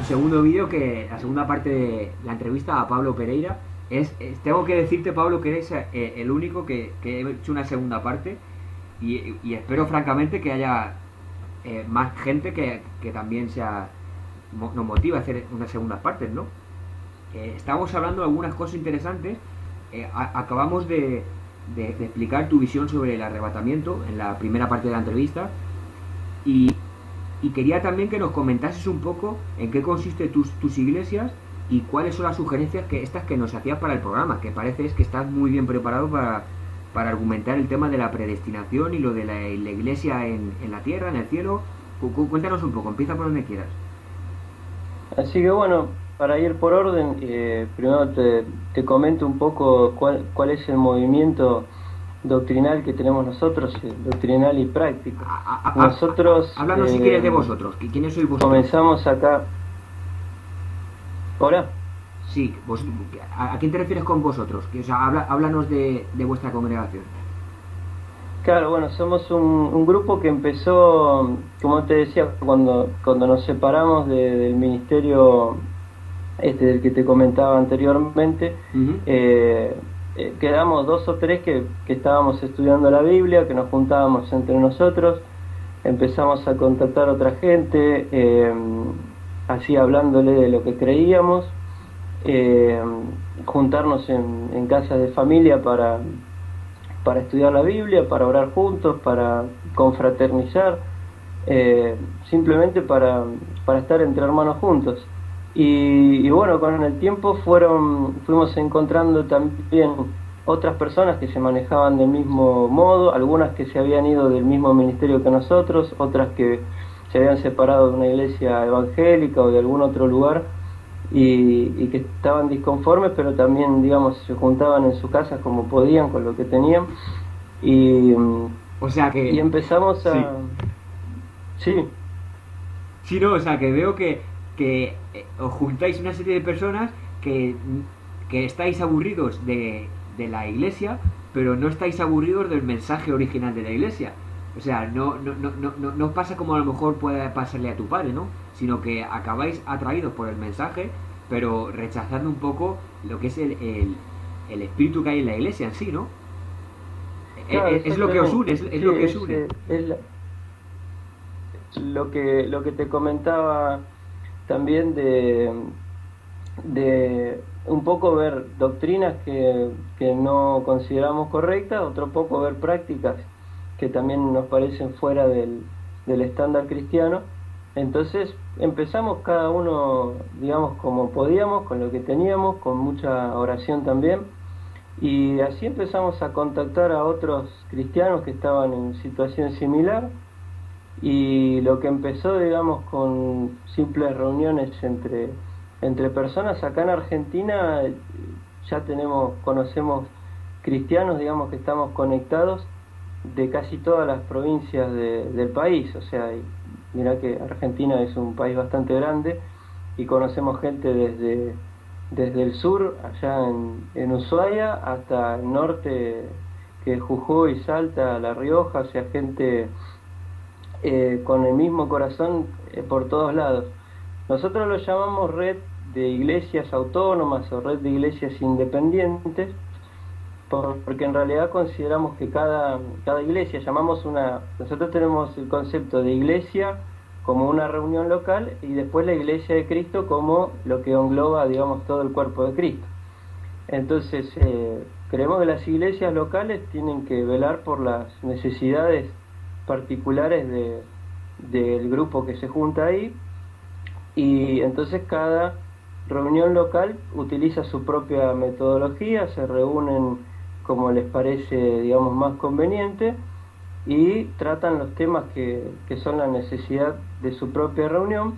un segundo vídeo, que la segunda parte de la entrevista a Pablo Pereira. Tengo que decirte, Pablo, que eres el único que he hecho una segunda parte, y espero francamente que haya más gente que también nos motiva a hacer unas segundas partes, ¿no? Estamos hablando de algunas cosas interesantes. Acabamos de explicar tu visión sobre el arrebatamiento en la primera parte de la entrevista, y, y quería también que nos comentases un poco en qué consiste tus iglesias y cuáles son las sugerencias que nos hacías para el programa, que parece que estás muy bien preparado para argumentar el tema de la predestinación y lo de la iglesia en la tierra, en el cielo. Cuéntanos un poco, empieza por donde quieras. Así que bueno, para ir por orden, primero te comento un poco cuál es el movimiento doctrinal que tenemos nosotros, doctrinal y práctico. Nosotros Háblanos si quieres de vosotros. ¿Quiénes sois vosotros? comenzamos acá. ¿Hola? Sí, ¿a quién te refieres con vosotros? O sea, háblanos de vuestra congregación. Claro, bueno, somos un grupo que empezó, como te decía, cuando nos separamos del ministerio del que te comentaba anteriormente. Uh-huh. Quedamos dos o tres que estábamos estudiando la Biblia, que nos juntábamos entre nosotros, empezamos a contactar a otra gente, así hablándole de lo que creíamos, eh, juntarnos en casas de familia para estudiar la Biblia, para orar juntos, para confraternizar, simplemente para estar entre hermanos juntos. Y bueno, con el tiempo fuimos encontrando también otras personas que se manejaban del mismo modo, algunas que se habían ido del mismo ministerio que nosotros, otras que se habían separado de una iglesia evangélica o de algún otro lugar, y que estaban disconformes, pero también, digamos, se juntaban en su casa como podían, con lo que tenían, y, o sea que, y empezamos a... Sí. Sí. Sí, no, o sea que veo que os juntáis una serie de personas que estáis aburridos de la iglesia, pero no estáis aburridos del mensaje original de la iglesia. O sea, no pasa como a lo mejor puede pasarle a tu padre, ¿no? Sino que acabáis atraídos por el mensaje, pero rechazando un poco lo que es el espíritu que hay en la iglesia en sí, ¿no? Claro, Es lo que os une, sí, lo que os une. Lo que te comentaba también de un poco ver doctrinas que no consideramos correctas, otro poco ver prácticas que también nos parecen fuera del estándar cristiano. Entonces empezamos cada uno, digamos, como podíamos, con lo que teníamos, con mucha oración también, y así empezamos a contactar a otros cristianos que estaban en situación similar. Y lo que empezó, digamos, con simples reuniones entre personas, acá en Argentina ya conocemos cristianos, digamos, que estamos conectados de casi todas las provincias del país. O sea, mirá que Argentina es un país bastante grande y conocemos gente desde el sur, allá en Ushuaia, hasta el norte, que es Jujuy, Salta, La Rioja, o sea, gente con el mismo corazón por todos lados. Nosotros lo llamamos red de iglesias autónomas o red de iglesias independientes, porque en realidad consideramos que cada iglesia, nosotros tenemos el concepto de iglesia como una reunión local, y después la iglesia de Cristo como lo que engloba, digamos, todo el cuerpo de Cristo. Entonces, creemos que las iglesias locales tienen que velar por las necesidades particulares del grupo que se junta ahí, y entonces cada reunión local utiliza su propia metodología, se reúnen como les parece, digamos, más conveniente, y tratan los temas que son la necesidad de su propia reunión,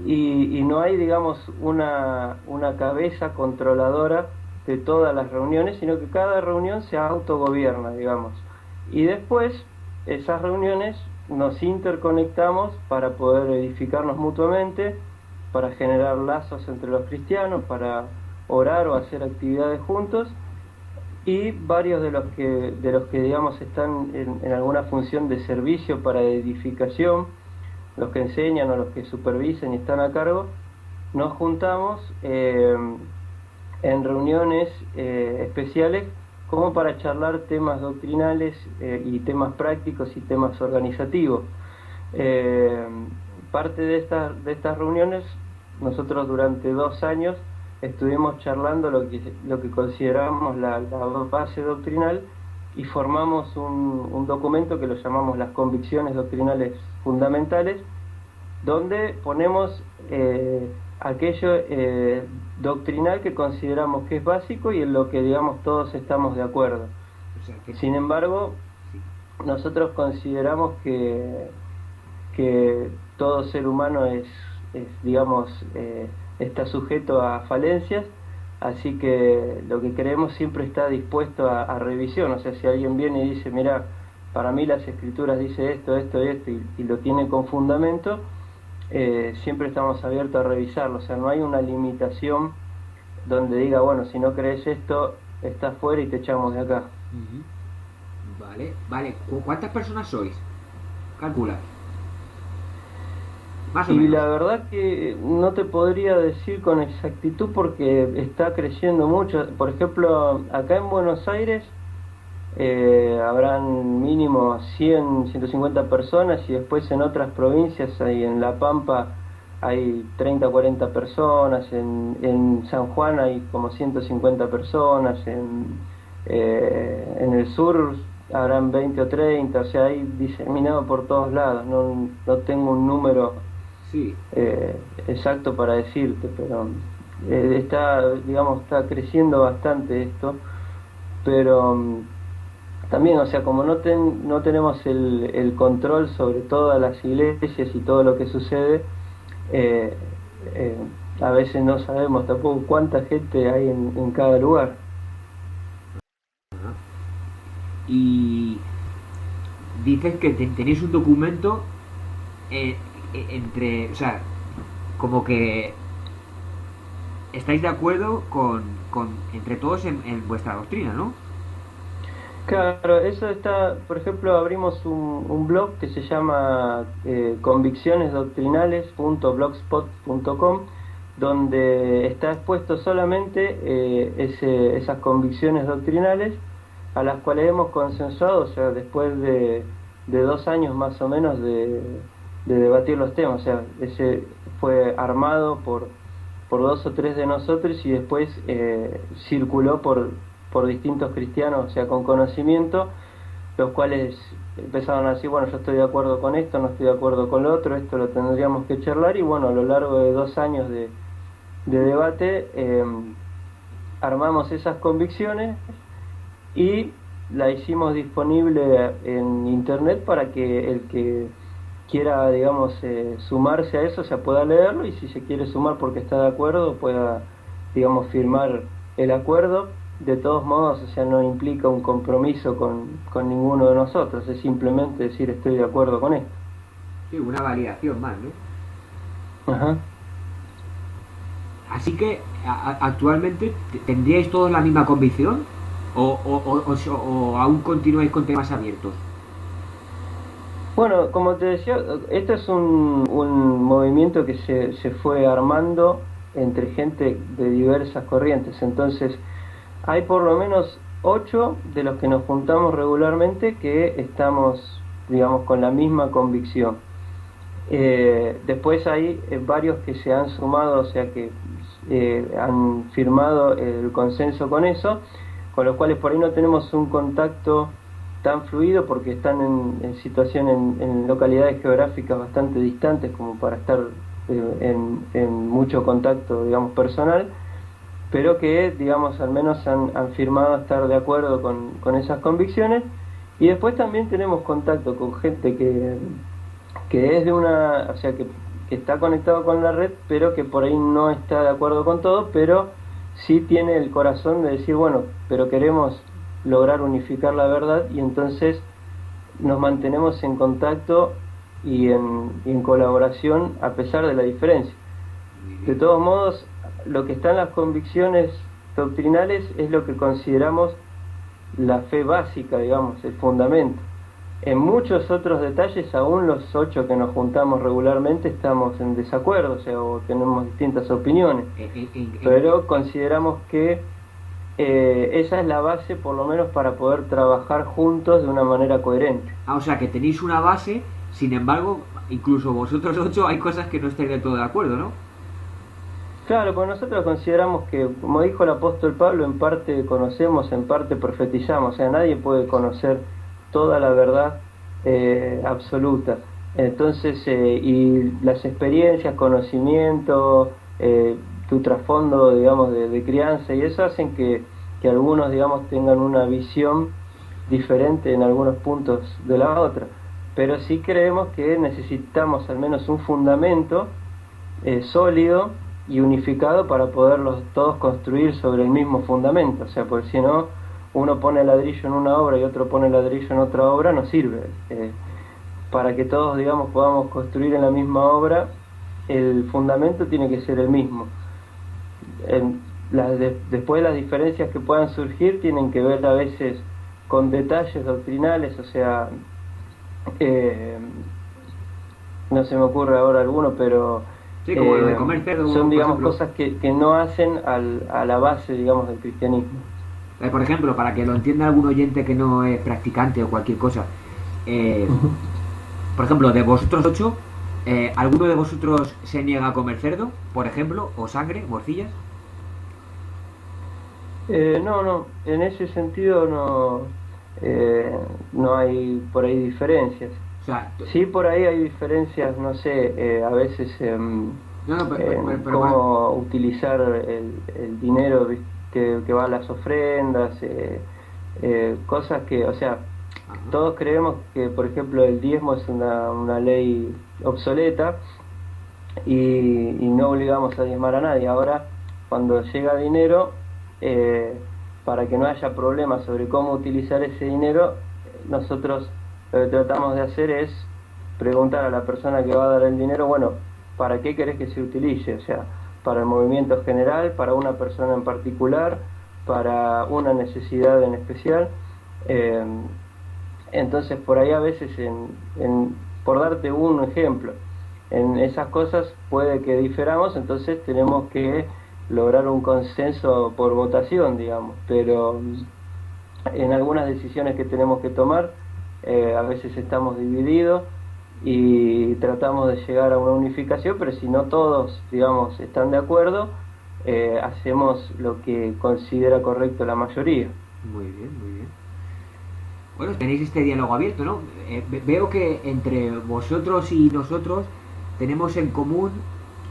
y no hay, digamos, una cabeza controladora de todas las reuniones, sino que cada reunión se autogobierna, digamos, y después esas reuniones nos interconectamos para poder edificarnos mutuamente, para generar lazos entre los cristianos, para orar o hacer actividades juntos, y varios de los que digamos están en alguna función de servicio para edificación, los que enseñan o los que supervisan y están a cargo, nos juntamos en reuniones especiales como para charlar temas doctrinales y temas prácticos y temas organizativos. Parte de estas reuniones, nosotros durante 2 años estuvimos charlando lo que considerábamos la base doctrinal y formamos un documento que lo llamamos las convicciones doctrinales fundamentales, donde ponemos aquello doctrinal que consideramos que es básico y en lo que, digamos, todos estamos de acuerdo. O sea, Sin embargo, nosotros consideramos que todo ser humano digamos, está sujeto a falencias, así que lo que creemos siempre está dispuesto a revisión. O sea, si alguien viene y dice, mira, para mí las escrituras dice esto, esto y esto, y lo tiene con fundamento, siempre estamos abiertos a revisarlo. O sea, no hay una limitación donde diga, bueno, si no crees esto, estás fuera y te echamos de acá. Vale. ¿Cuántas personas sois? Calcula. Más o Y menos. la verdad que no te podría decir con exactitud porque está creciendo mucho. Por ejemplo, acá en Buenos Aires habrán mínimo 100, 150 personas, y después en otras provincias, ahí en La Pampa hay 30, 40 personas, en San Juan hay como 150 personas, en el sur habrán 20 o 30, o sea, hay diseminado por todos lados. No tengo un número Sí. exacto para decirte, pero está creciendo bastante esto, pero también, o sea, como no tenemos el control sobre todas las iglesias y todo lo que sucede, eh, a veces no sabemos tampoco cuánta gente hay en cada lugar. Y dices que tenéis un documento o sea, como que estáis de acuerdo entre todos en vuestra doctrina, ¿no? Claro, eso está, por ejemplo, abrimos un blog que se llama conviccionesdoctrinales.blogspot.com, donde está expuesto solamente esas convicciones doctrinales a las cuales hemos consensuado, o sea, después de 2 años más o menos de debatir los temas. O sea, ese fue armado por 2 o 3 de nosotros y después circuló por distintos cristianos, o sea, con conocimiento, los cuales empezaron a decir, bueno, yo estoy de acuerdo con esto, no estoy de acuerdo con lo otro, esto lo tendríamos que charlar. Y bueno, a lo largo de 2 años de debate armamos esas convicciones y la hicimos disponible en internet para que el que quiera, digamos, sumarse a eso, se pueda leerlo, y si se quiere sumar porque está de acuerdo, pueda, digamos, firmar el acuerdo. De todos modos, o sea, no implica un compromiso con ninguno de nosotros, es simplemente decir estoy de acuerdo con esto. Sí, una validación más, ¿no? Ajá. Así que actualmente tendríais todos la misma convicción o aún continuáis con temas abiertos. Bueno, como te decía, esto es un movimiento que se fue armando entre gente de diversas corrientes. Entonces, hay por lo menos 8 de los que nos juntamos regularmente que estamos, digamos, con la misma convicción. Después hay varios que se han sumado, o sea, que han firmado el consenso con eso, con los cuales por ahí no tenemos un contacto tan fluido porque están en situación en localidades geográficas bastante distantes como para estar en mucho contacto, digamos, personal, pero que, digamos, al menos han firmado estar de acuerdo con esas convicciones. Y después también tenemos contacto con gente que es de una, o sea, que está conectado con la red, pero que por ahí no está de acuerdo con todo, pero sí tiene el corazón de decir, bueno, pero queremos lograr unificar la verdad, y entonces nos mantenemos en contacto y en colaboración a pesar de la diferencia. De todos modos, lo que está en las convicciones doctrinales es lo que consideramos la fe básica, digamos, el fundamento. En muchos otros detalles, aún los 8 que nos juntamos regularmente estamos en desacuerdo, o sea, o tenemos distintas opiniones, pero consideramos que esa es la base, por lo menos, para poder trabajar juntos de una manera coherente. O sea, que tenéis una base, sin embargo, incluso vosotros 8 hay cosas que no estáis del todo de acuerdo, ¿no? Claro, pues nosotros consideramos que, como dijo el apóstol Pablo, en parte conocemos, en parte profetizamos, o sea, nadie puede conocer toda la verdad absoluta. Entonces, y las experiencias, conocimiento, tu trasfondo, digamos, de crianza, y eso hacen que algunos, digamos, tengan una visión diferente en algunos puntos de la otra. Pero sí creemos que necesitamos al menos un fundamento sólido y unificado para poderlos todos construir sobre el mismo fundamento. O sea, porque si no, uno pone ladrillo en una obra y otro pone ladrillo en otra obra, no sirve. Para que todos, digamos, podamos construir en la misma obra, el fundamento tiene que ser el mismo. Después las diferencias que puedan surgir tienen que ver a veces con detalles doctrinales, o sea, no se me ocurre ahora alguno, pero sí, como lo de comer cerdo, son, digamos, cosas que no hacen a la base, digamos, del cristianismo. Por ejemplo, para que lo entienda algún oyente que no es practicante o cualquier cosa, por ejemplo, de vosotros 8, ¿alguno de vosotros se niega a comer cerdo, por ejemplo, o sangre, morcillas? No, en ese sentido no hay por ahí diferencias. O sea, sí, por ahí hay diferencias, no sé, a veces cómo utilizar el dinero que va a las ofrendas, cosas que, o sea, todos creemos que, por ejemplo, el diezmo es una ley obsoleta y no obligamos a diezmar a nadie. Ahora, cuando llega dinero, para que no haya problemas sobre cómo utilizar ese dinero, nosotros lo que tratamos de hacer es preguntar a la persona que va a dar el dinero, bueno, ¿para qué querés que se utilice? O sea, para el movimiento general, para una persona en particular, para una necesidad en especial. Entonces, por ahí a veces, por darte un ejemplo, en esas cosas puede que diferamos, entonces tenemos que lograr un consenso por votación, digamos, pero en algunas decisiones que tenemos que tomar, a veces estamos divididos y tratamos de llegar a una unificación, pero si no todos, digamos, están de acuerdo, hacemos lo que considera correcto la mayoría. Muy bien, muy bien. Bueno, tenéis este diálogo abierto, ¿no? Veo que entre vosotros y nosotros tenemos en común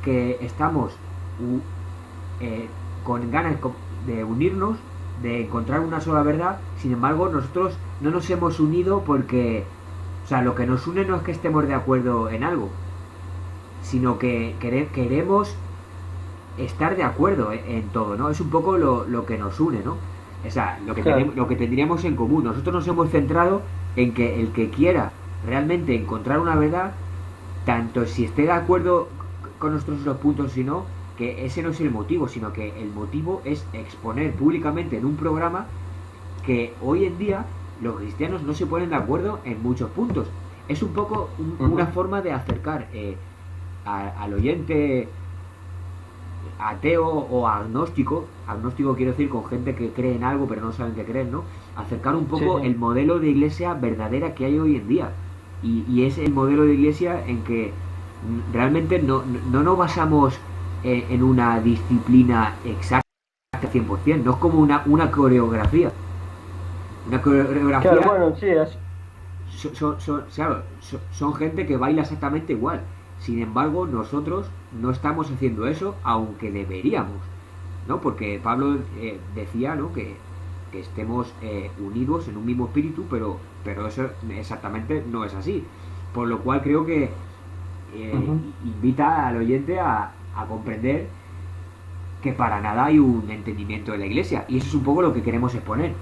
que estamos con ganas de unirnos, de encontrar una sola verdad. Sin embargo, nosotros no nos hemos unido porque, o sea, lo que nos une no es que estemos de acuerdo en algo, sino que queremos estar de acuerdo en todo, ¿no? Es un poco lo que nos une, ¿no? O sea, lo que tendríamos en común. Nosotros nos hemos centrado en que el que quiera realmente encontrar una verdad, tanto si esté de acuerdo con nuestros dos puntos, si no, que ese no es el motivo, sino que el motivo es exponer públicamente en un programa que hoy en día los cristianos no se ponen de acuerdo en muchos puntos. Es un poco una forma de acercar al oyente ateo o agnóstico quiero decir, con gente que cree en algo pero no saben qué creen, ¿no? Acercar un poco el modelo de iglesia verdadera que hay hoy en día, y es el modelo de iglesia en que realmente no nos basamos en una disciplina exacta 100%, no es como una coreografía. Una coreografía, claro, bueno, sí, son gente que baila exactamente igual. Sin embargo, nosotros no estamos haciendo eso, aunque deberíamos, ¿no? Porque Pablo decía, ¿no?, que estemos unidos en un mismo espíritu, pero eso exactamente no es así. Por lo cual creo que invita al oyente a comprender que para nada hay un entendimiento de la iglesia, y eso es un poco lo que queremos exponer.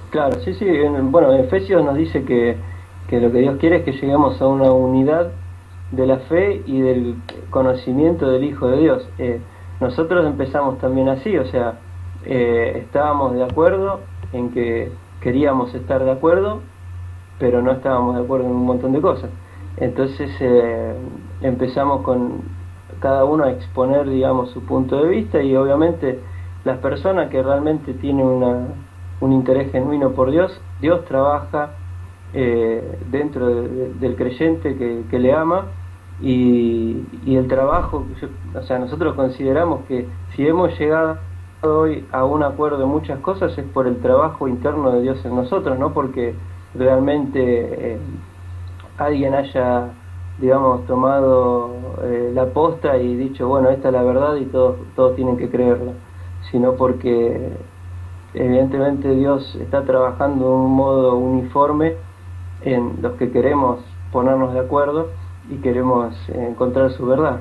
Claro, sí, bueno, Efesios nos dice que lo que Dios quiere es que lleguemos a una unidad de la fe y del conocimiento del Hijo de Dios. Nosotros empezamos también así, o sea, estábamos de acuerdo en que queríamos estar de acuerdo, pero no estábamos de acuerdo en un montón de cosas. Entonces empezamos con cada uno a exponer, digamos, su punto de vista, y obviamente las personas que realmente tienen un interés genuino por Dios, Dios trabaja dentro del creyente que le ama, y el trabajo, o sea, nosotros consideramos que si hemos llegado hoy a un acuerdo en muchas cosas es por el trabajo interno de Dios en nosotros, no porque realmente alguien haya, digamos, tomado la posta y dicho, bueno, esta es la verdad y todos tienen que creerla, sino porque evidentemente Dios está trabajando de un modo uniforme en los que queremos ponernos de acuerdo y queremos encontrar su verdad.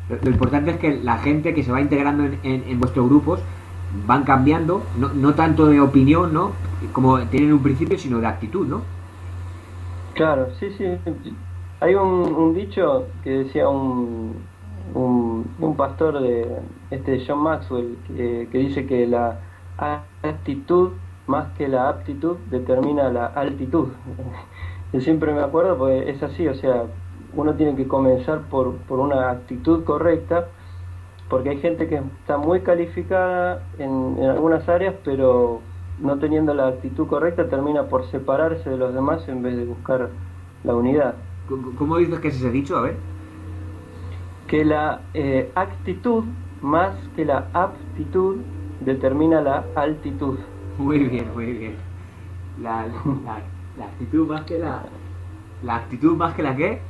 Lo importante es que la gente que se va integrando en vuestros grupos van cambiando, no tanto de opinión, ¿no?, como tienen un principio, sino de actitud, ¿no? Claro, sí, sí. Hay un dicho que decía un pastor de John Maxwell, que dice que la actitud más que la aptitud determina la altitud. Yo siempre me acuerdo porque es así, o sea, uno tiene que comenzar por una actitud correcta, porque hay gente que está muy calificada en algunas áreas, pero no teniendo la actitud correcta termina por separarse de los demás en vez de buscar la unidad. ¿Cómo dices que es ese dicho? A ver. Que la actitud más que la aptitud determina la altitud. Muy bien, muy bien. La actitud más que la actitud más que la ¿qué?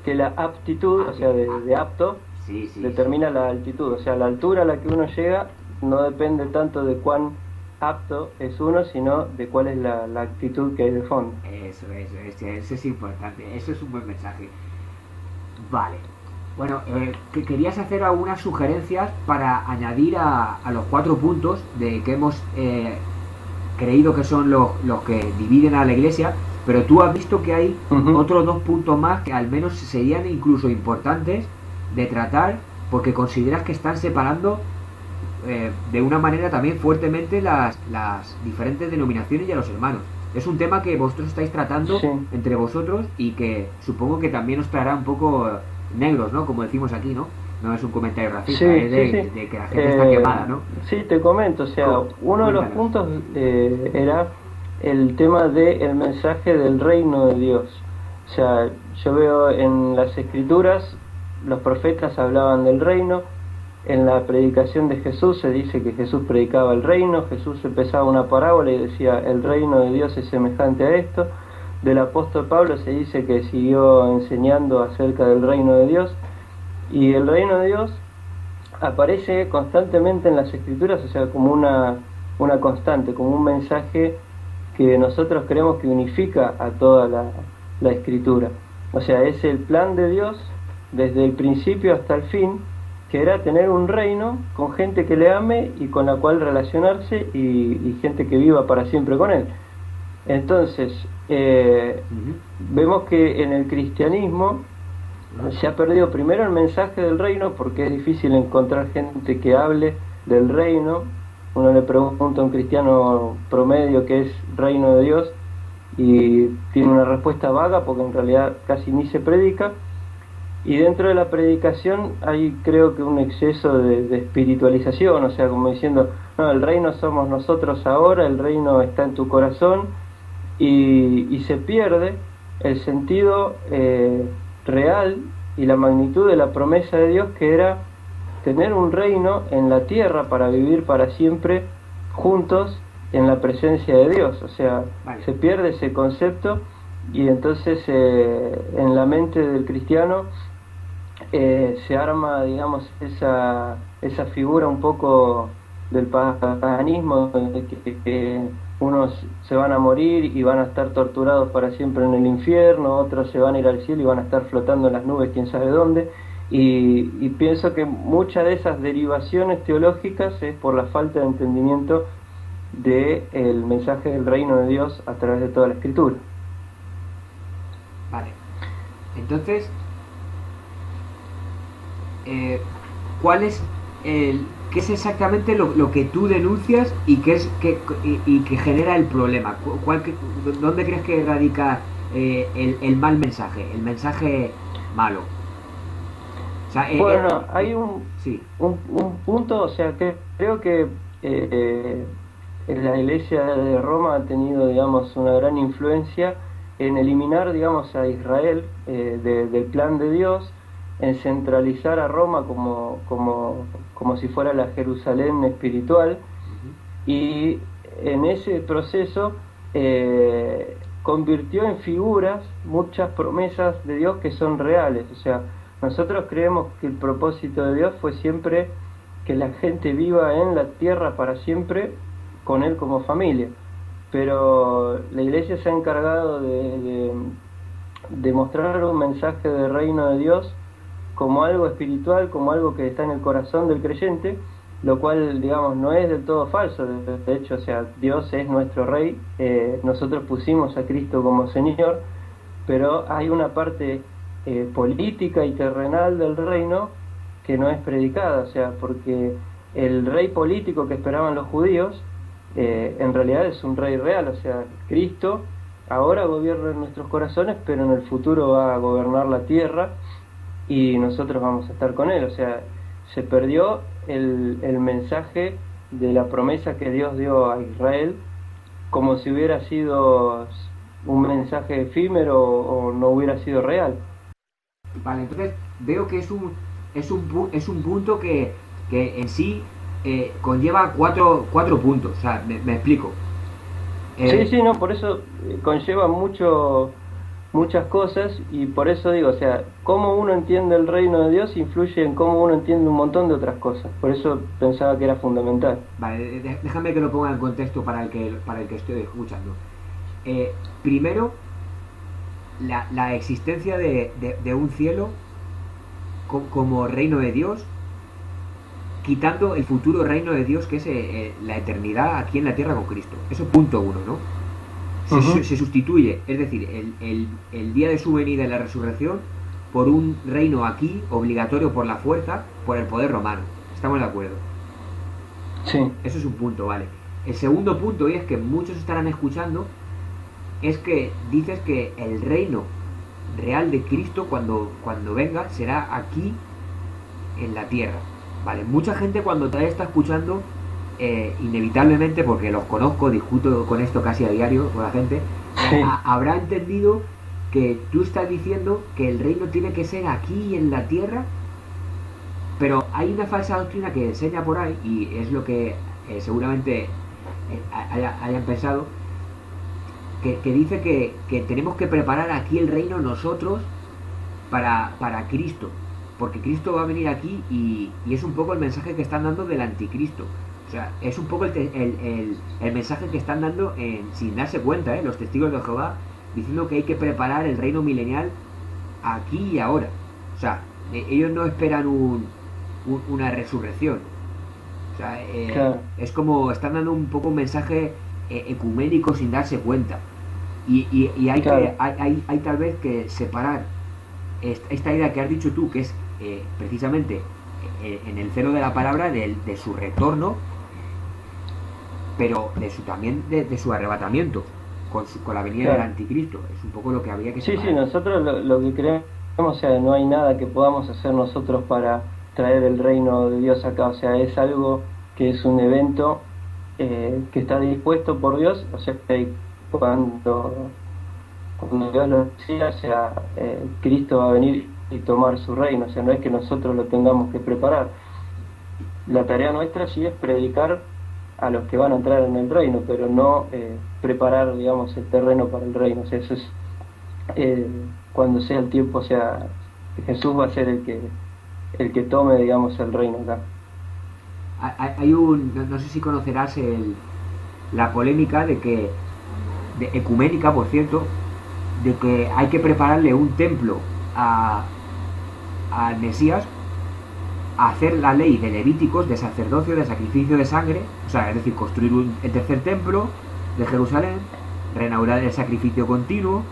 Que la aptitud, o sea, de apto, sí, determina la altitud. O sea, la altura a la que uno llega no depende tanto de cuán apto es uno, sino de cuál es la actitud que hay de fondo. Eso es importante, eso es un buen mensaje. Vale. Bueno, que querías hacer algunas sugerencias para añadir a los 4 puntos de que hemos creído que son los que dividen a la Iglesia, pero tú has visto que hay otros 2 puntos más que al menos serían incluso importantes de tratar, porque consideras que están separando de una manera también fuertemente las diferentes denominaciones y a los hermanos. Es un tema que vosotros estáis tratando entre vosotros y que supongo que también os traerá un poco negros, ¿no? Como decimos aquí, ¿no? No es un comentario racista, es de que la gente está quemada, ¿no? Sí, te comento, o sea, uno de los puntos era el tema del mensaje del reino de Dios. O sea, yo veo en las escrituras, los profetas hablaban del reino. En la predicación de Jesús se dice que Jesús predicaba el reino. Jesús empezaba una parábola y decía, el reino de Dios es semejante a esto. Del apóstol Pablo se dice que siguió enseñando acerca del reino de Dios. Y el reino de Dios aparece constantemente en las escrituras, o sea, como una constante, como un mensaje que nosotros creemos que unifica a toda la escritura. O sea, es el plan de Dios desde el principio hasta el fin, que era tener un reino con gente que le ame y con la cual relacionarse, y gente que viva para siempre con él. Entonces, vemos que en el cristianismo se ha perdido primero el mensaje del reino, porque es difícil encontrar gente que hable del reino. Uno le pregunta a un cristiano promedio qué es reino de Dios y tiene una respuesta vaga, porque en realidad casi ni se predica. Y dentro de la predicación hay, creo que, un exceso de espiritualización, o sea, como diciendo, no, el reino somos nosotros ahora, el reino está en tu corazón, y se pierde el sentido real y la magnitud de la promesa de Dios, que era tener un reino en la tierra para vivir para siempre juntos en la presencia de Dios. O sea, se pierde ese concepto, y entonces en la mente del cristiano se arma, digamos, esa figura un poco del paganismo, de que unos se van a morir y van a estar torturados para siempre en el infierno, otros se van a ir al cielo y van a estar flotando en las nubes quién sabe dónde, y pienso que muchas de esas derivaciones teológicas es por la falta de entendimiento del mensaje del reino de Dios a través de toda la escritura. Vale, entonces, ¿cuál es qué es exactamente lo que tú denuncias y que genera el problema. ¿Dónde crees que radica el mal mensaje, el mensaje malo? O sea, Bueno, hay sí. un punto, o sea, que creo que la Iglesia de Roma ha tenido, digamos, una gran influencia en eliminar, digamos, a Israel del plan de Dios, en centralizar a Roma como si fuera la Jerusalén espiritual, y en ese proceso convirtió en figuras muchas promesas de Dios que son reales. O sea, nosotros creemos que el propósito de Dios fue siempre que la gente viva en la tierra para siempre con Él como familia, pero la Iglesia se ha encargado de mostrar un mensaje del reino de Dios como algo espiritual, como algo que está en el corazón del creyente, lo cual, digamos, no es del todo falso. De hecho, o sea, Dios es nuestro Rey, nosotros pusimos a Cristo como Señor, pero hay una parte política y terrenal del reino que no es predicada, o sea, porque el rey político que esperaban los judíos en realidad es un rey real, o sea, Cristo ahora gobierna en nuestros corazones, pero en el futuro va a gobernar la tierra y nosotros vamos a estar con Él. O sea, se perdió el mensaje de la promesa que Dios dio a Israel, como si hubiera sido un mensaje efímero o no hubiera sido real. Vale, entonces veo que es un punto que en sí conlleva cuatro puntos. O sea, me explico. Sí, no, por eso conlleva muchas cosas, y por eso digo, o sea, cómo uno entiende el reino de Dios influye en cómo uno entiende un montón de otras cosas. Por eso pensaba que era fundamental. Vale, déjame que lo ponga en contexto para el que estoy escuchando. Primero, la existencia de un cielo como reino de Dios, quitando el futuro reino de Dios que es la eternidad aquí en la tierra con Cristo. Eso es punto uno, ¿no? Se sustituye, es decir, el día de su venida en la resurrección por un reino aquí obligatorio por la fuerza, por el poder romano. ¿Estamos de acuerdo? Sí. Eso es un punto, vale. El segundo punto, y es que muchos estarán escuchando, es que dices que el reino real de Cristo cuando venga será aquí en la tierra. Vale, mucha gente cuando te está escuchando, inevitablemente, porque los conozco, discuto con esto casi a diario con la gente, Sí. habrá entendido que tú estás diciendo que el reino tiene que ser aquí en la tierra, pero hay una falsa doctrina que enseña por ahí, y es lo que seguramente hayan pensado, que dice que tenemos que preparar aquí el reino nosotros para Cristo, porque Cristo va a venir aquí y es un poco el mensaje que están dando del anticristo. O sea, es un poco el mensaje que están dando sin darse cuenta, los testigos de Jehová, diciendo que hay que preparar el reino milenial aquí y ahora. O sea, ellos no esperan una resurrección. O sea, Claro. es como están dando un poco un mensaje ecuménico sin darse cuenta. Y hay, Claro. hay tal vez que separar esta idea que has dicho tú, que es precisamente en el celo de la palabra de su retorno, pero también de su arrebatamiento con la venida Claro. del anticristo. Es un poco lo que habría que Sí, separar. nosotros lo que creemos, o sea, no hay nada que podamos hacer nosotros para traer el reino de Dios acá. O sea, es algo que es un evento que está dispuesto por Dios. O sea, cuando Dios lo decía, o sea, Cristo va a venir y tomar su reino. O sea, no es que nosotros lo tengamos que preparar. La tarea nuestra sí es predicar a los que van a entrar en el reino, pero no preparar, digamos, el terreno para el reino. O sea, eso es cuando sea el tiempo, o sea, Jesús va a ser el que tome, digamos, el reino acá. No sé si conocerás la polémica ecuménica, por cierto, de que hay que prepararle un templo al Mesías, a hacer la ley de Levíticos, de sacerdocio, de sacrificio de sangre, o sea, es decir, construir el tercer templo de Jerusalén, reinaugurar el sacrificio continuo,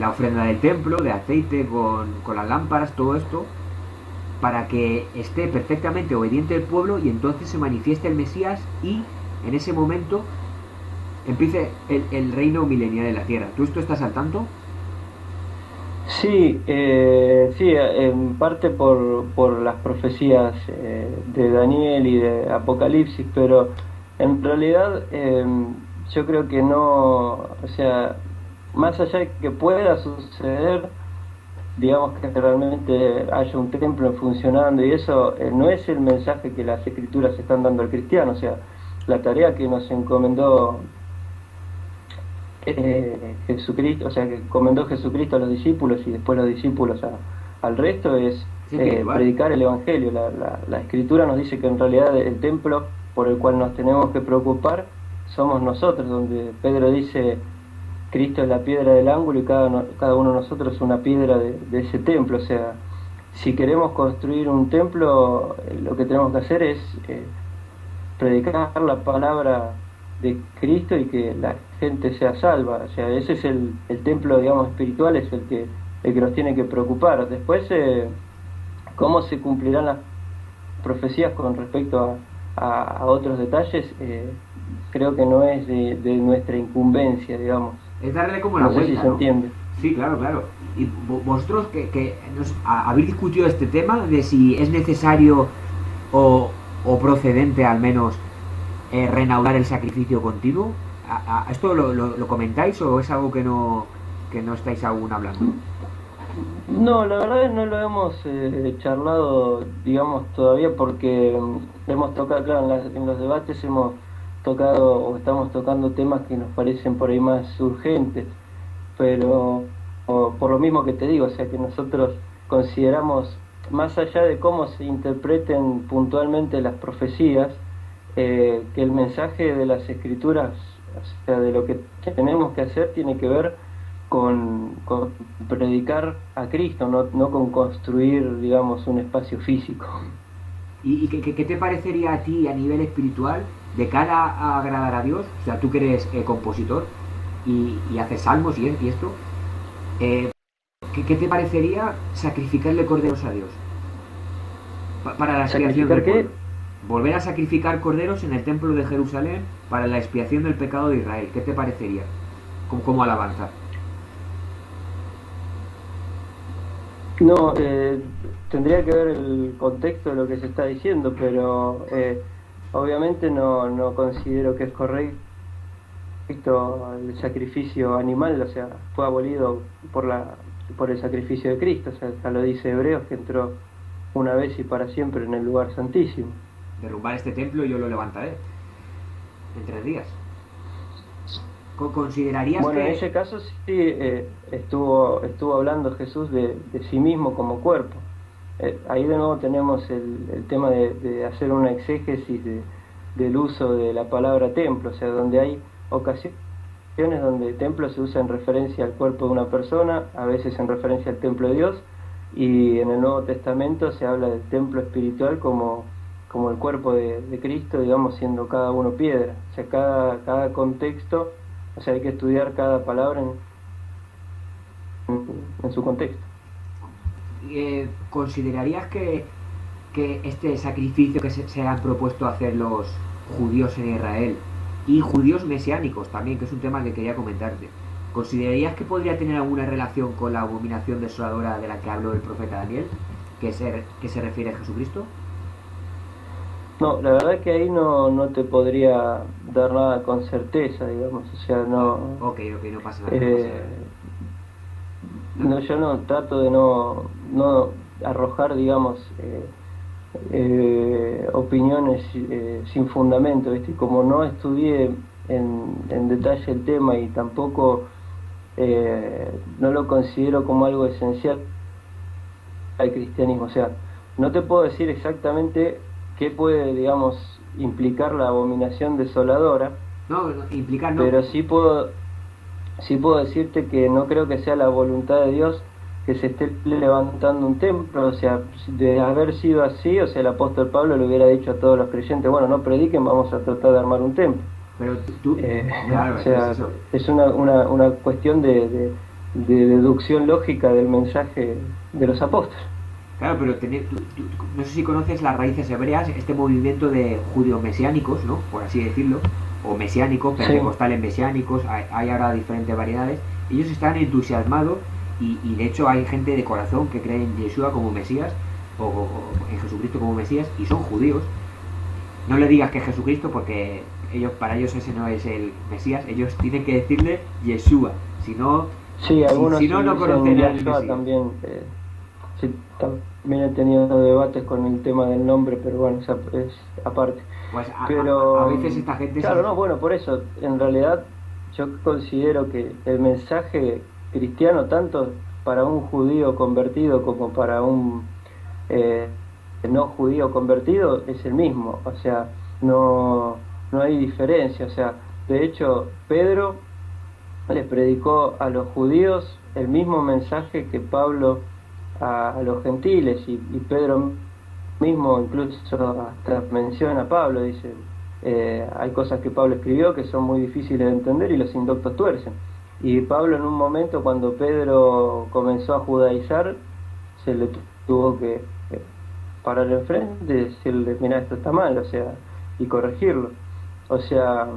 la ofrenda del templo, de aceite con las lámparas, todo esto, para que esté perfectamente obediente el pueblo y entonces se manifieste el Mesías y en ese momento empiece el reino milenial de la tierra. ¿Tú esto estás al tanto? Sí, sí, en parte por las profecías de Daniel y de Apocalipsis, pero en realidad yo creo que no, o sea, más allá de que pueda suceder, digamos que realmente haya un templo funcionando y eso no es el mensaje que las escrituras están dando al cristiano, o sea, la tarea que nos encomendó Jesucristo, o sea, que encomendó Jesucristo a los discípulos y después los discípulos al resto es Sí, que igual. predicar el Evangelio. La Escritura nos dice que en realidad el templo por el cual nos tenemos que preocupar somos nosotros, donde Pedro dice, Cristo es la piedra del ángulo y cada uno de nosotros es una piedra de ese templo. O sea, si queremos construir un templo, lo que tenemos que hacer es predicar la palabra de Cristo y que la gente sea salva. O sea, ese es el templo, digamos, espiritual, es el que nos tiene que preocupar. Después, cómo se cumplirán las profecías con respecto a otros detalles, creo que no es de nuestra incumbencia, digamos. Es darle como la No sé vuelta, si se ¿no? entiende. Sí, claro, claro. Y vosotros que habéis discutido este tema de si es necesario o procedente al menos reanudar el sacrificio continuo, ¿esto lo comentáis o es algo que no estáis aún hablando? No, la verdad es que no lo hemos charlado, digamos, todavía porque hemos tocado, claro, en los debates hemos tocado o estamos tocando temas que nos parecen por ahí más urgentes, pero por lo mismo que te digo, o sea que nosotros consideramos, más allá de cómo se interpreten puntualmente las profecías, que el mensaje de las escrituras, o sea, de lo que tenemos que hacer tiene que ver con predicar a Cristo, no con construir, digamos, un espacio físico. ¿Y qué te parecería a ti a nivel espiritual de cara a agradar a Dios? O sea, tú que eres compositor y haces salmos y esto, ¿qué te parecería sacrificarle corderos a Dios? Para la expiación del ¿Sacrificar qué? pueblo. Volver a sacrificar corderos en el templo de Jerusalén para la expiación del pecado de Israel. ¿Qué te parecería? Como alabanza. No, tendría que ver el contexto de lo que se está diciendo, pero obviamente no considero que es correcto el sacrificio animal, o sea, fue abolido por el sacrificio de Cristo, o sea, ya lo dice Hebreos que entró una vez y para siempre en el lugar santísimo. Derrumbar este templo y yo lo levantaré en 3 días. ¿Considerarías Bueno, en que ese caso sí estuvo hablando Jesús de sí mismo como cuerpo. Ahí de nuevo tenemos el tema de hacer una exégesis del uso de la palabra templo, o sea, donde hay ocasiones donde templo se usa en referencia al cuerpo de una persona, a veces en referencia al templo de Dios, y en el Nuevo Testamento se habla del templo espiritual como el cuerpo de Cristo, digamos, siendo cada uno piedra. O sea, cada contexto, o sea, hay que estudiar cada palabra en su contexto. considerarías que este sacrificio que se han propuesto hacer los judíos en Israel y judíos mesiánicos también, que es un tema que quería comentarte, ¿considerarías que podría tener alguna relación con la abominación desoladora de la que habló el profeta Daniel, que se refiere a Jesucristo? No, la verdad que ahí no te podría dar nada con certeza, digamos, o sea, no... Ok, no pasa nada. No pasa nada. No, yo no trato de no arrojar, digamos, opiniones sin fundamento, ¿viste? Como no estudié en detalle el tema y tampoco no lo considero como algo esencial al cristianismo, o sea, no te puedo decir exactamente qué puede, digamos, implicar la abominación desoladora, No, implicar no. pero sí puedo decirte que no creo que sea la voluntad de Dios que se esté levantando un templo, o sea, de haber sido así, o sea, el apóstol Pablo le hubiera dicho a todos los creyentes, bueno, no prediquen, vamos a tratar de armar un templo. Pero tú claro, o sea, es eso. es una cuestión de deducción lógica del mensaje de los apóstoles. Claro, pero no sé si conoces las raíces hebreas, este movimiento de judío-mesiánicos, ¿no? Por así decirlo, o mesiánicos, Sí, pentecostales mesiánicos, hay ahora diferentes variedades. Ellos están entusiasmados y de hecho hay gente de corazón que cree en Yeshua como Mesías o en Jesucristo como Mesías y son judíos. No le digas que es Jesucristo porque para ellos ese no es el Mesías, ellos tienen que decirle Yeshua, si no, sí, algunos si sí no, no dicen conocen al Yahshua Mesías. también. Sí, también he tenido debates con el tema del nombre, pero bueno, esa es aparte. Pues a Pero, veces esta gente claro, se... no, bueno, por eso, en realidad yo considero que el mensaje cristiano, tanto para un judío convertido como para un eh, no judío convertido, es el mismo, o sea, no hay diferencia, o sea, de hecho, Pedro les predicó a los judíos el mismo mensaje que Pablo a los gentiles, y Pedro mismo incluso hasta menciona a Pablo, dice, hay cosas que Pablo escribió que son muy difíciles de entender y los indoctos tuercen. Y Pablo en un momento cuando Pedro comenzó a judaizar, se le tuvo que parar enfrente y decirle, mira, esto está mal, o sea, y corregirlo. O sea,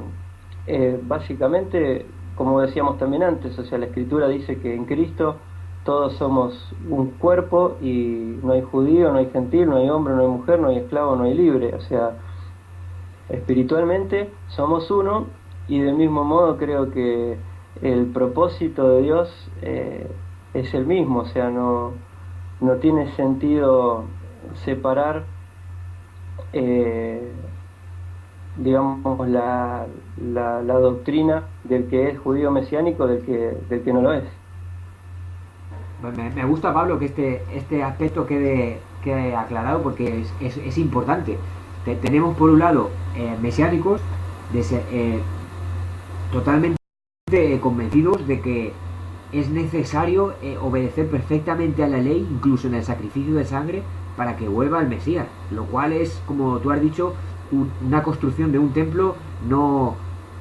básicamente, como decíamos también antes, o sea, la Escritura dice que en Cristo todos somos un cuerpo y no hay judío, no hay gentil, no hay hombre, no hay mujer, no hay esclavo, no hay libre. O sea, espiritualmente somos uno y del mismo modo creo que el propósito de Dios es el mismo, o sea, no tiene sentido separar, eh, digamos, la doctrina del que es judío mesiánico del que no lo es. Me gusta, Pablo, que este aspecto quede aclarado porque es importante. Tenemos por un lado mesiánicos totalmente convencidos de que es necesario obedecer perfectamente a la ley, incluso en el sacrificio de sangre, para que vuelva el Mesías, lo cual es, como tú has dicho, una construcción de un templo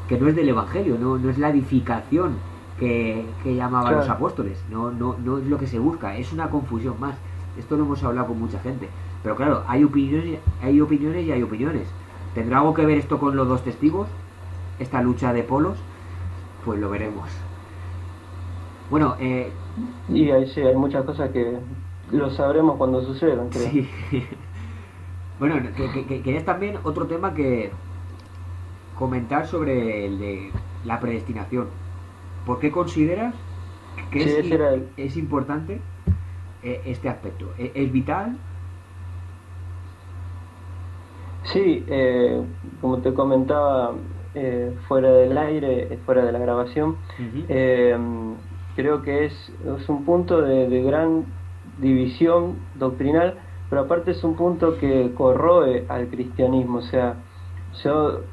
que no es del Evangelio, no es la edificación que llamaban los Claro, apóstoles, no es lo que se busca, es una confusión más. Esto lo hemos hablado con mucha gente, pero claro, hay opiniones y hay opiniones. ¿Tendrá algo que ver esto con los dos testigos? Esta lucha de polos, pues lo veremos. Bueno, y ahí sí, hay muchas cosas que lo sabremos cuando sucedan, creo. sí. Bueno, querías también otro tema que comentar sobre el de la predestinación. ¿Por qué consideras que Sí, ese era el... es importante este aspecto? ¿Es vital? Sí, como te comentaba, fuera del aire, fuera de la grabación, Uh-huh. eh, creo que es un punto de gran división doctrinal, pero aparte es un punto que corroe al cristianismo. O sea,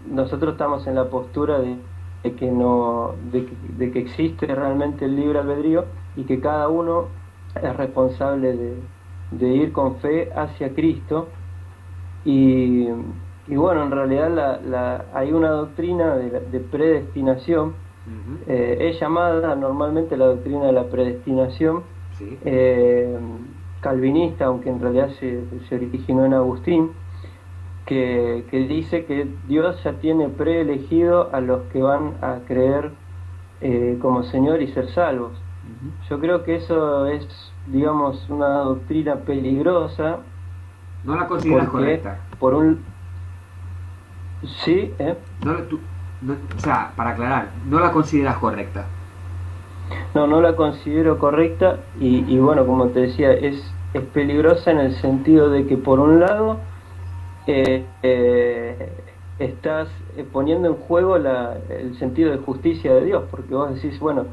nosotros estamos en la postura de que no, de que existe realmente el libre albedrío y que cada uno es responsable de ir con fe hacia Cristo. Y, y bueno, en realidad hay una doctrina de predestinación, Uh-huh. es llamada normalmente la doctrina de la predestinación, Sí. eh, calvinista, aunque en realidad se originó en Agustín, que dice que Dios ya tiene preelegido a los que van a creer como Señor y ser salvos. Uh-huh. Yo creo que eso es, digamos, una doctrina peligrosa ¿No la consideras porque, correcta? por un... Sí, No, o sea, para aclarar, ¿no la consideras correcta? no la considero correcta y bueno, como te decía, es peligrosa en el sentido de que por un lado estás poniendo en juego el sentido de justicia de Dios, porque vos decís, bueno,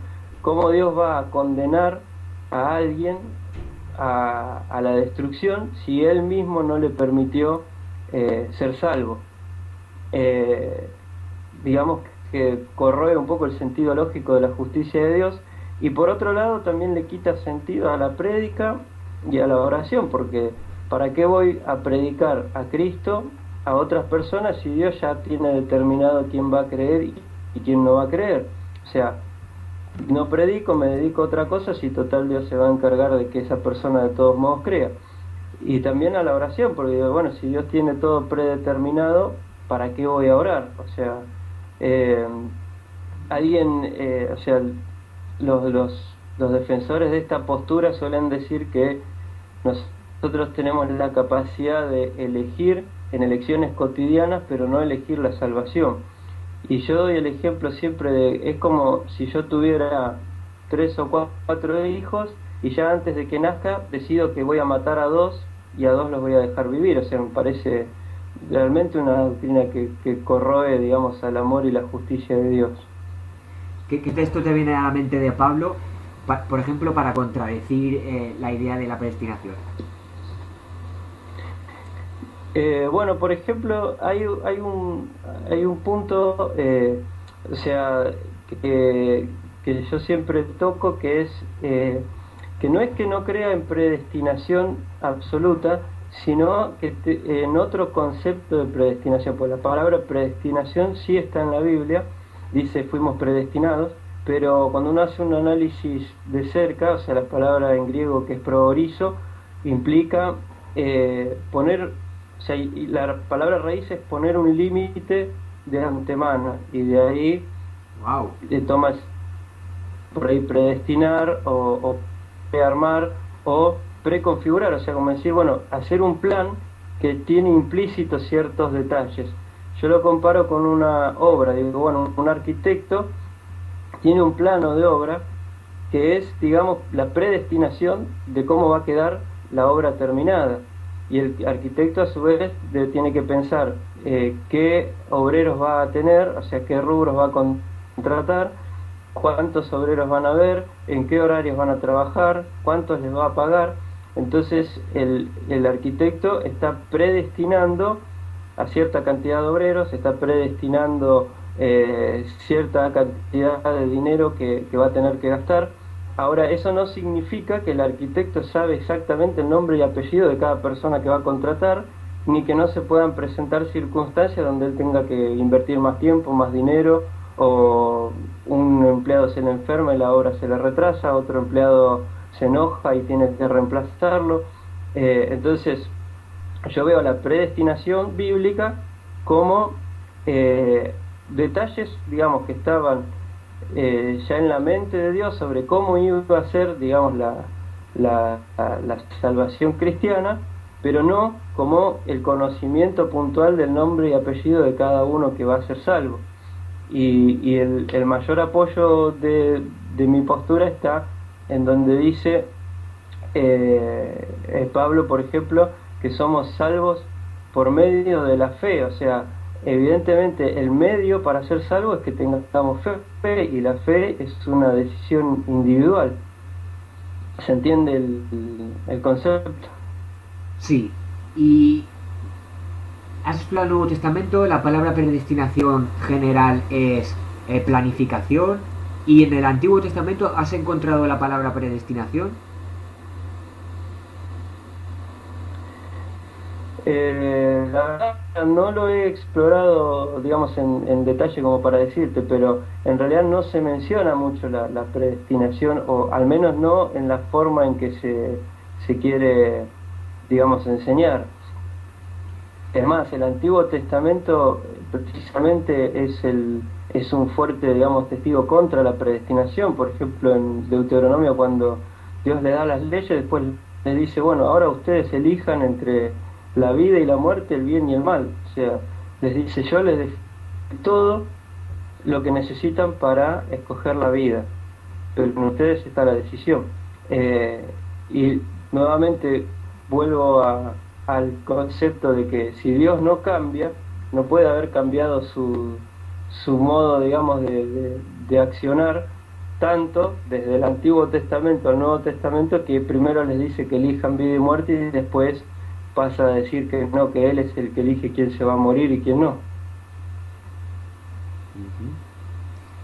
¿cómo Dios va a condenar a alguien a la destrucción si Él mismo no le permitió ser salvo? Eh, digamos que corroe un poco el sentido lógico de la justicia de Dios, y por otro lado también le quita sentido a la prédica y a la oración, porque ¿para qué voy a predicar a Cristo a otras personas si Dios ya tiene determinado quién va a creer y quién no va a creer? O sea, no predico, me dedico a otra cosa, si total Dios se va a encargar de que esa persona de todos modos crea. y también a la oración, porque bueno, si Dios tiene todo predeterminado, ¿para qué voy a orar? O sea, eh, o sea, los defensores de esta postura suelen decir que nosotros tenemos la capacidad de elegir en elecciones cotidianas, pero no elegir la salvación. Y yo doy el ejemplo siempre es como si yo tuviera 3 o 4 hijos y ya antes de que nazca decido que voy a matar a 2 y a 2 los voy a dejar vivir. O sea, me parece realmente una doctrina que corroe, digamos, al amor y la justicia de Dios. ¿Qué texto te viene a la mente de Pablo, por ejemplo, para contradecir la idea de la predestinación? Bueno, por ejemplo, hay un punto, o sea, que yo siempre toco, que es que no es que no crea en predestinación absoluta, sino que en otro concepto de predestinación. Pues la palabra predestinación sí está en la Biblia, dice fuimos predestinados, pero cuando uno hace un análisis de cerca, o sea, la palabra en griego que es proorizo, implica poner, o sea, y la palabra raíz es poner un límite de antemano, y de ahí Wow. tomas por ahí predestinar o prearmar o preconfigurar, o sea, como decir, bueno, hacer un plan que tiene implícitos ciertos detalles. Yo lo comparo con una obra, digo, bueno, un arquitecto tiene un plano de obra que es, digamos, la predestinación de cómo va a quedar la obra terminada. Y el arquitecto a su vez tiene que pensar qué obreros va a tener, o sea, qué rubros va a contratar, cuántos obreros van a haber, en qué horarios van a trabajar, cuántos les va a pagar. Entonces el arquitecto está predestinando a cierta cantidad de obreros, está predestinando cierta cantidad de dinero que va a tener que gastar. Ahora, eso no significa que el arquitecto sabe exactamente el nombre y apellido de cada persona que va a contratar, ni que no se puedan presentar circunstancias donde él tenga que invertir más tiempo, más dinero, o un empleado se le enferma y la obra se le retrasa, otro empleado se enoja y tiene que reemplazarlo. Entonces, yo veo la predestinación bíblica como detalles, digamos, que estaban ya en la mente de Dios sobre cómo iba a ser, digamos, la salvación cristiana, pero no como el conocimiento puntual del nombre y apellido de cada uno que va a ser salvo. Y el mayor apoyo de mi postura está en donde dice Pablo, por ejemplo, que somos salvos por medio de la fe. O sea, evidentemente el medio para ser salvo es que tengamos fe, y la fe es una decisión individual. ¿Se entiende el concepto? Sí. Y has explorado el Nuevo Testamento, la palabra predestinación general es planificación, y en el Antiguo Testamento has encontrado la palabra predestinación. La verdad no lo he explorado, digamos, en detalle como para decirte, pero en realidad no se menciona mucho la predestinación, o al menos no en la forma en que se quiere, digamos, enseñar. Es más, el Antiguo Testamento precisamente es un fuerte, digamos, testigo contra la predestinación. Por ejemplo, en Deuteronomio, cuando Dios le da las leyes, después le dice, bueno, ahora ustedes elijan entre la vida y la muerte, el bien y el mal. O sea, les dice, yo les dejo todo lo que necesitan para escoger la vida, pero en ustedes está la decisión. Y nuevamente vuelvo al concepto de que si Dios no cambia, no puede haber cambiado su modo, digamos, de accionar, tanto desde el Antiguo Testamento al Nuevo Testamento, que primero les dice que elijan vida y muerte, y después pasa a decir que no, que Él es el que elige quién se va a morir y quién no.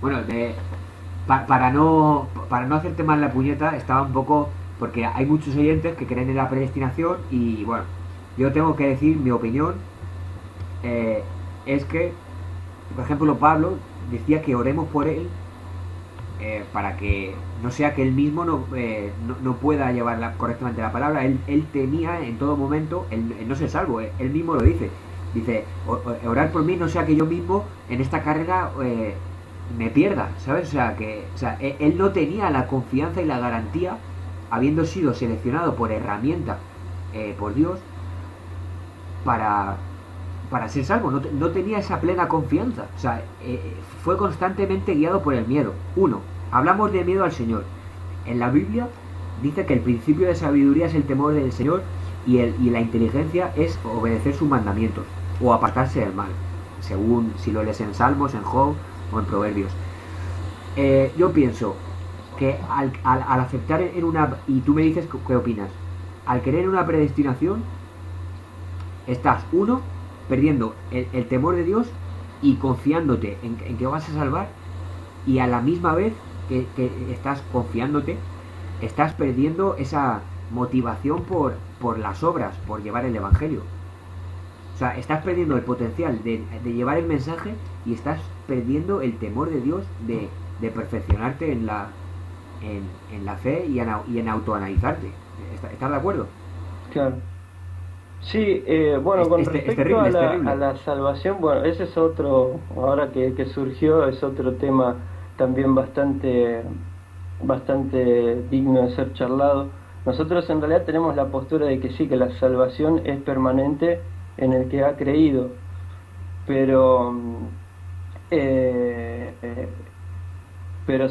Bueno, para no hacerte mal la puñeta, estaba un poco, porque hay muchos oyentes que creen en la predestinación, y bueno, yo tengo que decir mi opinión. Es que, por ejemplo, Pablo decía que oremos por él para que no sea que él mismo no pueda llevar correctamente la palabra. Él temía en todo momento el no ser salvo. Él mismo lo dice. Dice, orar por mí no sea que yo mismo en esta carrera me pierda, ¿sabes? O sea, él no tenía la confianza y la garantía, habiendo sido seleccionado por herramienta por Dios para ser salvo. No tenía esa plena confianza. O sea, fue constantemente guiado por el miedo. Uno, hablamos de miedo al Señor. En la Biblia dice que el principio de sabiduría es el temor del Señor y la inteligencia es obedecer sus mandamientos o apartarse del mal, según si lo lees en Salmos, en Job o en Proverbios. Yo pienso que al aceptar en una... Y tú me dices qué opinas. Al querer en una predestinación, estás, uno, perdiendo el temor de Dios y confiándote en que vas a salvar, y a la misma vez que estás confiándote, estás perdiendo esa motivación por las obras, por llevar el Evangelio. O sea, estás perdiendo el potencial de llevar el mensaje y estás perdiendo el temor de Dios de perfeccionarte en la fe y en autoanalizarte. ¿Estás de acuerdo? Claro. Sí, bueno, con respecto terrible, a la salvación, bueno, ese es otro, ahora que surgió, es otro tema también bastante digno de ser charlado. Nosotros en realidad tenemos la postura de que sí, que la salvación es permanente en el que ha creído, pero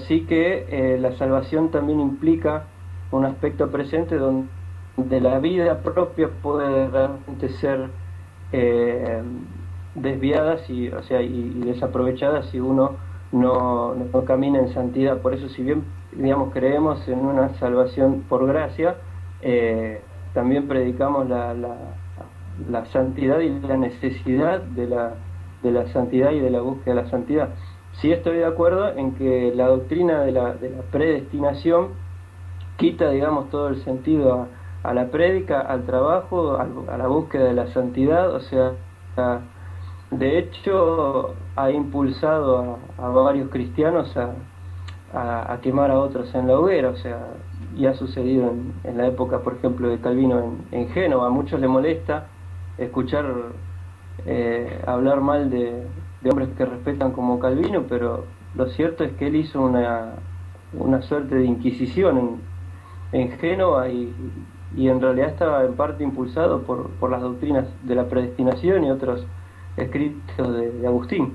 sí que la salvación también implica un aspecto presente donde la vida propia puede realmente ser desviada y desaprovechada si uno no camina en santidad. Por eso, si bien, digamos, creemos en una salvación por gracia, también predicamos la santidad y la necesidad de la santidad y de la búsqueda de la santidad. Sí estoy de acuerdo en que la doctrina de la predestinación quita, digamos, todo el sentido a la prédica, al trabajo, a la búsqueda de la santidad. O sea, de hecho ha impulsado a varios cristianos a quemar a otros en la hoguera. O sea, y ha sucedido en la época, por ejemplo, de Calvino en Génova. A muchos les molesta escuchar hablar mal de hombres que respetan como Calvino, pero lo cierto es que él hizo una suerte de inquisición en Génova y en realidad estaba en parte impulsado por las doctrinas de la predestinación y otros escritos de Agustín.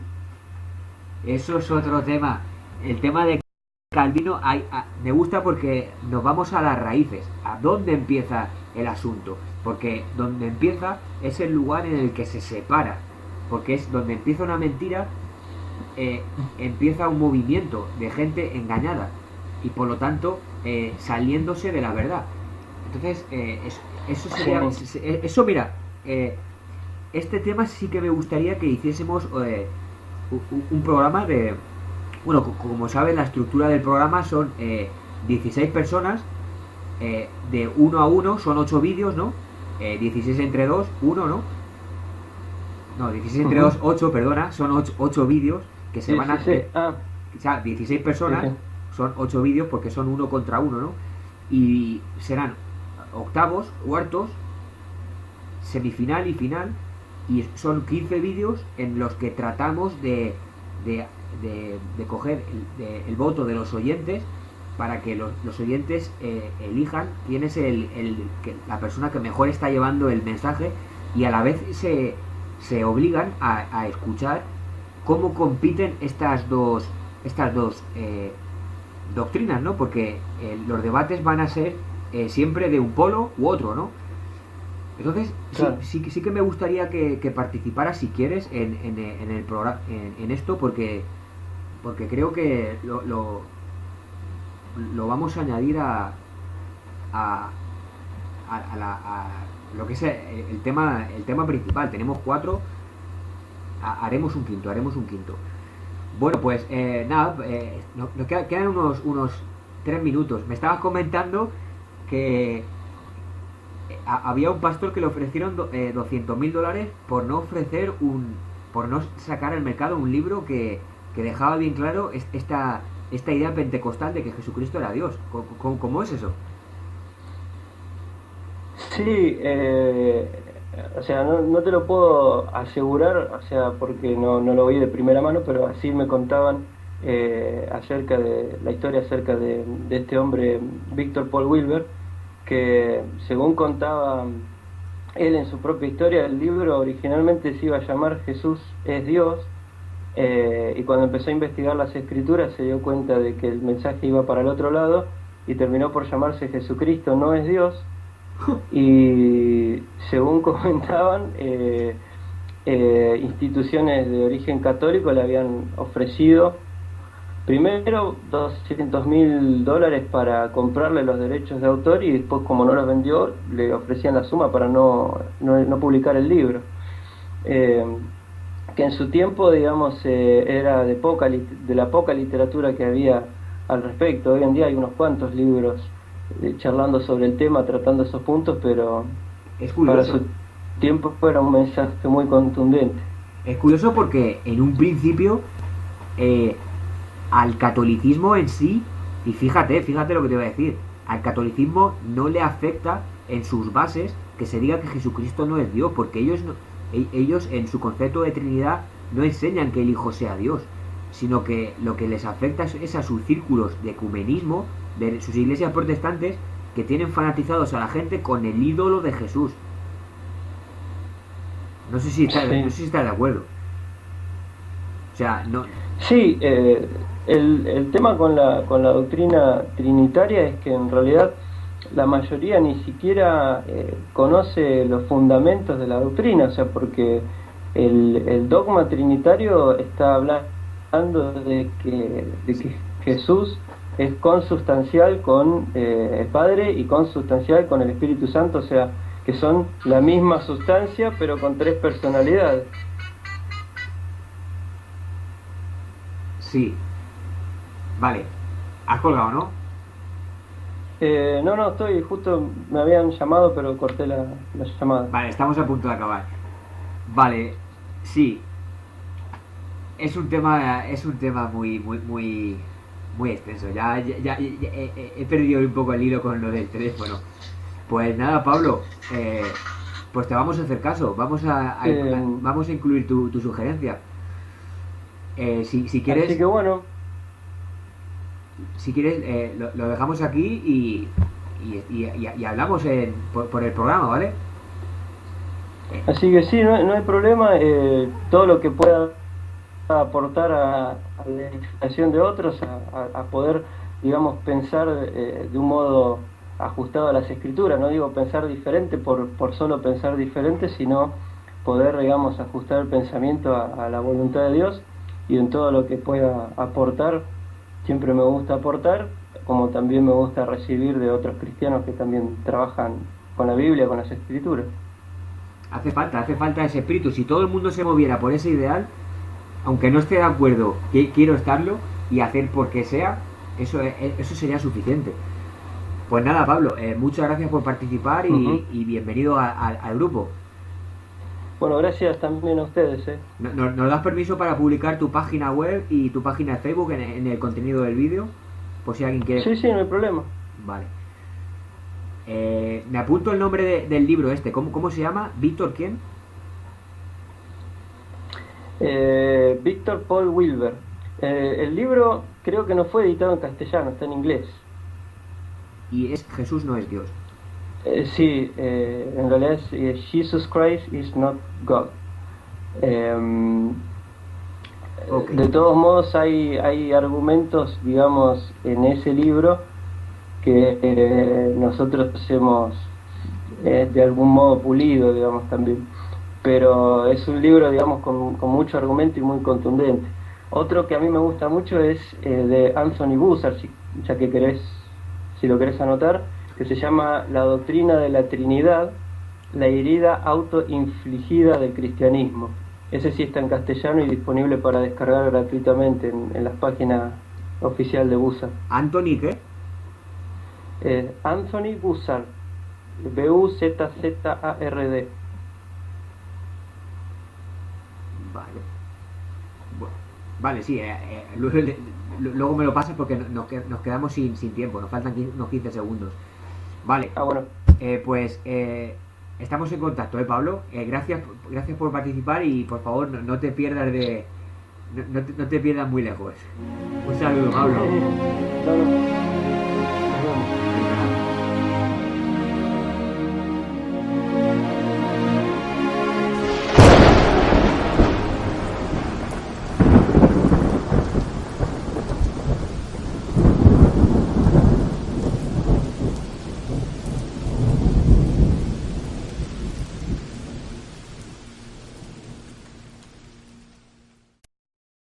Eso es otro tema. El tema de Calvino me gusta porque nos vamos a las raíces, a dónde empieza el asunto, porque donde empieza es el lugar en el que se separa, porque es donde empieza una mentira, empieza un movimiento de gente engañada y por lo tanto saliéndose de la verdad. Entonces eso sería, eso, mira, este tema sí que me gustaría que hiciésemos un programa de... Bueno, como sabes, la estructura del programa son 16 personas, de 1 a 1, son 8 vídeos, ¿no? 16 entre 2, 1, ¿no? No, 16 entre 2, 8, perdona, son 8 vídeos que se van a... O sea, 16 personas, son 8 vídeos porque son 1 contra 1, ¿no? Y serán octavos, cuartos, semifinal y final, y son 15 vídeos en los que tratamos de coger el voto de los oyentes para que los oyentes elijan quién es la persona que mejor está llevando el mensaje, y a la vez se obligan a escuchar cómo compiten estas dos doctrinas, ¿no? Porque los debates van a ser siempre de un polo u otro, ¿no? Entonces, claro, sí que me gustaría que participaras, si quieres, en el programa, en esto, porque creo que lo vamos a añadir a lo que es el tema principal. Tenemos 4, haremos un quinto. Bueno, pues nada, nos quedan unos 3 minutos. Me estabas comentando que había un pastor que le ofrecieron $200,000 por no sacar al mercado un libro que dejaba bien claro esta idea pentecostal de que Jesucristo era Dios. ¿Cómo es eso? Sí, o sea, no te lo puedo asegurar, o sea, porque no lo oí de primera mano, pero así me contaban acerca de la historia acerca de este hombre, Víctor Paul Wilber, que según contaba él en su propia historia, el libro originalmente se iba a llamar Jesús es Dios, y cuando empezó a investigar las escrituras se dio cuenta de que el mensaje iba para el otro lado y terminó por llamarse Jesucristo no es Dios. Y según comentaban, instituciones de origen católico le habían ofrecido primero $200.000 para comprarle los derechos de autor, y después, como no los vendió, le ofrecían la suma para no publicar el libro. Que en su tiempo, digamos, era de la poca literatura que había al respecto. Hoy en día hay unos cuantos libros charlando sobre el tema, tratando esos puntos, pero Es para curioso. su tiempo era un mensaje muy contundente. Es curioso porque en un principio al catolicismo en sí, y fíjate lo que te voy a decir, al catolicismo no le afecta en sus bases que se diga que Jesucristo no es Dios, porque ellos en su concepto de Trinidad no enseñan que el Hijo sea Dios, sino que lo que les afecta es a sus círculos de ecumenismo, de sus iglesias protestantes, que tienen fanatizados a la gente con el ídolo de Jesús. No sé si está de acuerdo. O sea, no. Sí, el tema con la doctrina trinitaria es que en realidad la mayoría ni siquiera conoce los fundamentos de la doctrina, o sea, porque el dogma trinitario está hablando de que Jesús es consustancial con el Padre y consustancial con el Espíritu Santo, o sea, que son la misma sustancia pero con 3 personalidades. Sí. Vale. Has colgado, ¿no? No, estoy, justo me habían llamado, pero corté la llamada. Vale, estamos a punto de acabar. Vale, sí. Es un tema muy extenso. Ya he perdido un poco el hilo con lo del teléfono. Pues nada, Pablo, pues te vamos a hacer caso. Vamos a incluir tu sugerencia. Si quieres, así que bueno, lo dejamos aquí y hablamos por el programa, ¿vale? así que sí, no hay problema. Todo lo que pueda aportar a la edificación de otros, a poder, digamos, pensar de un modo ajustado a las escrituras. No digo pensar diferente por solo pensar diferente, sino poder, digamos, ajustar el pensamiento a la voluntad de Dios, y en todo lo que pueda aportar, siempre me gusta aportar, como también me gusta recibir de otros cristianos que también trabajan con la Biblia, con las escrituras. Hace falta ese espíritu. Si todo el mundo se moviera por ese ideal, aunque no esté de acuerdo, que quiero estarlo y hacer porque sea, eso sería suficiente. Pues nada, Pablo, muchas gracias por participar y bienvenido al grupo. Bueno, gracias también a ustedes. ¿Nos das permiso para publicar tu página web y tu página de Facebook en el contenido del vídeo? Por si alguien quiere. Sí, no hay problema. Vale. Me apunto el nombre del libro este. ¿Cómo se llama? ¿Víctor quién? Víctor Paul Wilber. El libro creo que no fue editado en castellano, está en inglés. Y es Jesús no es Dios. Sí, en realidad es Jesus Christ is not God. Okay. De todos modos hay argumentos, digamos, en ese libro que nosotros hemos de algún modo pulido, digamos, también. Pero es un libro, digamos, con mucho argumento y muy contundente. Otro que a mí me gusta mucho es de Anthony Bussard, si lo querés anotar, que se llama La doctrina de la Trinidad, la herida autoinfligida del cristianismo. Ese sí está en castellano y disponible para descargar gratuitamente en las páginas oficial de Bussard. ¿Anthony qué? Anthony Bussard, B-U-Z-Z-A-R-D. Vale. Bueno, Vale, sí, luego me lo pasas porque nos quedamos sin tiempo, nos faltan unos 15 segundos. Vale, Ah, bueno. pues estamos en contacto, Pablo. Gracias por participar y por favor no te pierdas no te pierdas muy lejos. Un saludo, Pablo. No, no.